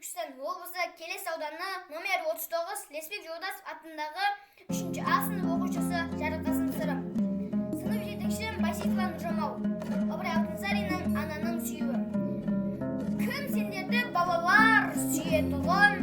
Түркістан облысы Келес ауданы номер 39 Леспек Жолдасов атындағы 3-ші А сынып оқушысы Жарылқасын Сырым. Сынып жетекшім Байсейітова Нұржамал. Ыбырай Алтынсаринның ананың сүйуі. Кім сендерді балалар сүйетұғын?